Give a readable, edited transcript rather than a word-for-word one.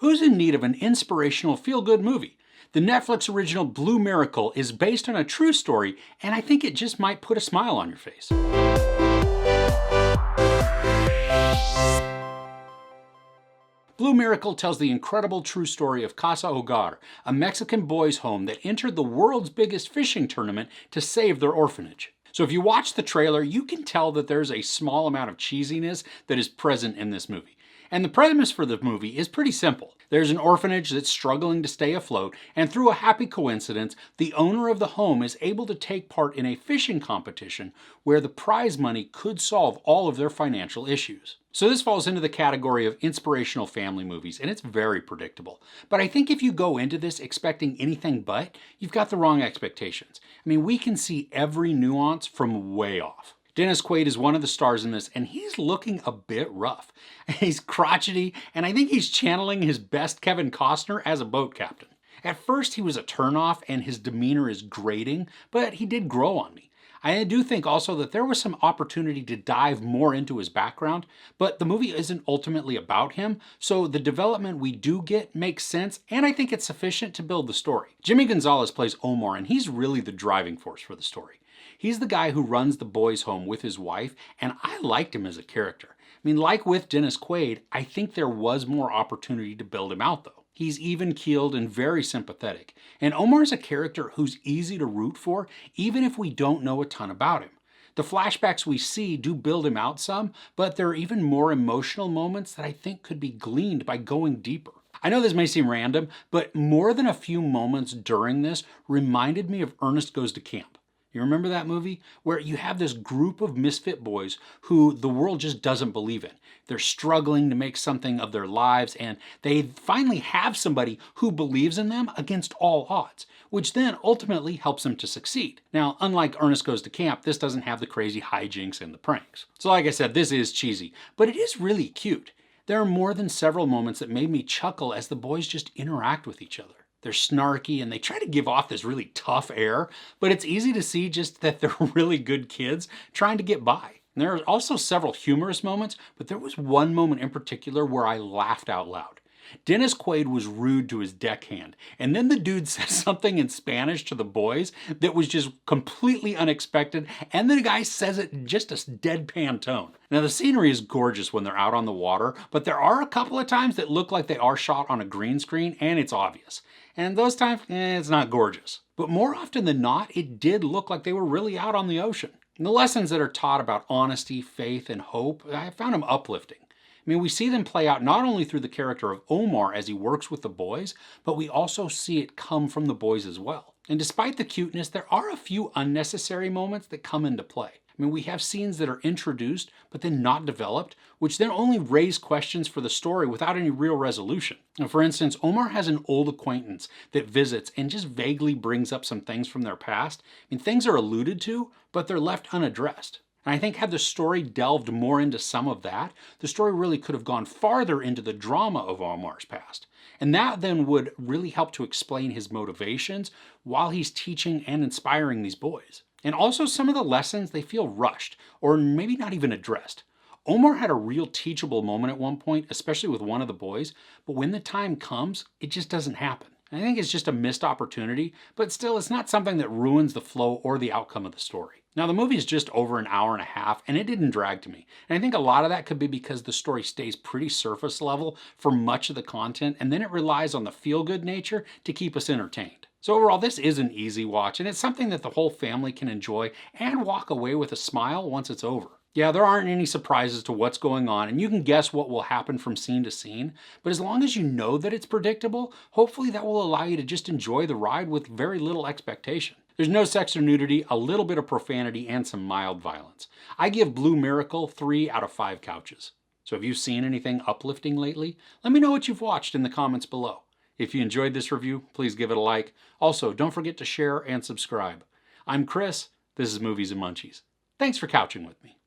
Who's in need of an inspirational feel-good movie? The Netflix original Blue Miracle is based on a true story, and I think it just might put a smile on your face. Blue Miracle tells the incredible true story of Casa Hogar, a Mexican boys' home that entered the world's biggest fishing tournament to save their orphanage. So if you watch the trailer, you can tell that there's a small amount of cheesiness that is present in this movie. And the premise for the movie is pretty simple. There's an orphanage that's struggling to stay afloat, and through a happy coincidence, the owner of the home is able to take part in a fishing competition where the prize money could solve all of their financial issues. So this falls into the category of inspirational family movies, and it's very predictable. But I think if you go into this expecting anything but, you've got the wrong expectations. I mean, we can see every nuance from way off. Dennis Quaid is one of the stars in this, and he's looking a bit rough. He's crotchety, and I think he's channeling his best Kevin Costner as a boat captain. At first, he was a turnoff, and his demeanor is grating, but he did grow on me. I do think also that there was some opportunity to dive more into his background, but the movie isn't ultimately about him, so the development we do get makes sense, and I think it's sufficient to build the story. Jimmy Gonzalez plays Omar, and he's really the driving force for the story. He's the guy who runs the boys' home with his wife, and I liked him as a character. I mean, like with Dennis Quaid, I think there was more opportunity to build him out though. He's even-keeled and very sympathetic, and Omar's a character who's easy to root for, even if we don't know a ton about him. The flashbacks we see do build him out some, but there are even more emotional moments that I think could be gleaned by going deeper. I know this may seem random, but more than a few moments during this reminded me of Ernest Goes to Camp. You remember that movie? Where you have this group of misfit boys who the world just doesn't believe in. They're struggling to make something of their lives, and they finally have somebody who believes in them against all odds, which then ultimately helps them to succeed. Now, unlike Ernest Goes to Camp, this doesn't have the crazy hijinks and the pranks. So like I said, this is cheesy, but it is really cute. There are more than several moments that made me chuckle as the boys just interact with each other. They're snarky and they try to give off this really tough air, but it's easy to see just that they're really good kids trying to get by. And there are also several humorous moments, but there was one moment in particular where I laughed out loud. Dennis Quaid was rude to his deckhand, and then the dude says something in Spanish to the boys that was just completely unexpected, and the guy says it in just a deadpan tone. Now the scenery is gorgeous when they're out on the water, but there are a couple of times that look like they are shot on a green screen, and it's obvious. And those times, it's not gorgeous. But more often than not, it did look like they were really out on the ocean. And the lessons that are taught about honesty, faith, and hope, I found them uplifting. I mean, we see them play out not only through the character of Omar as he works with the boys, but we also see it come from the boys as well. And despite the cuteness, there are a few unnecessary moments that come into play. I mean, we have scenes that are introduced, but then not developed, which then only raise questions for the story without any real resolution. Now, for instance, Omar has an old acquaintance that visits and just vaguely brings up some things from their past. I mean, things are alluded to, but they're left unaddressed. And I think had the story delved more into some of that, the story really could have gone farther into the drama of Omar's past. And that then would really help to explain his motivations while he's teaching and inspiring these boys. And also some of the lessons, they feel rushed or maybe not even addressed. Omar had a real teachable moment at one point, especially with one of the boys, but when the time comes, it just doesn't happen. I think it's just a missed opportunity, but still it's not something that ruins the flow or the outcome of the story. Now the movie is just over an hour and a half and it didn't drag to me. And I think a lot of that could be because the story stays pretty surface level for much of the content, and then it relies on the feel-good nature to keep us entertained. So overall, this is an easy watch, and it's something that the whole family can enjoy and walk away with a smile once it's over. Yeah, there aren't any surprises to what's going on, and you can guess what will happen from scene to scene, but as long as you know that it's predictable, hopefully that will allow you to just enjoy the ride with very little expectation. There's no sex or nudity, a little bit of profanity, and some mild violence. I give Blue Miracle 3 out of 5 couches. So have you seen anything uplifting lately? Let me know what you've watched in the comments below. If you enjoyed this review, please give it a like. Also, don't forget to share and subscribe. I'm Chris. This is Movies and Munchies. Thanks for couching with me.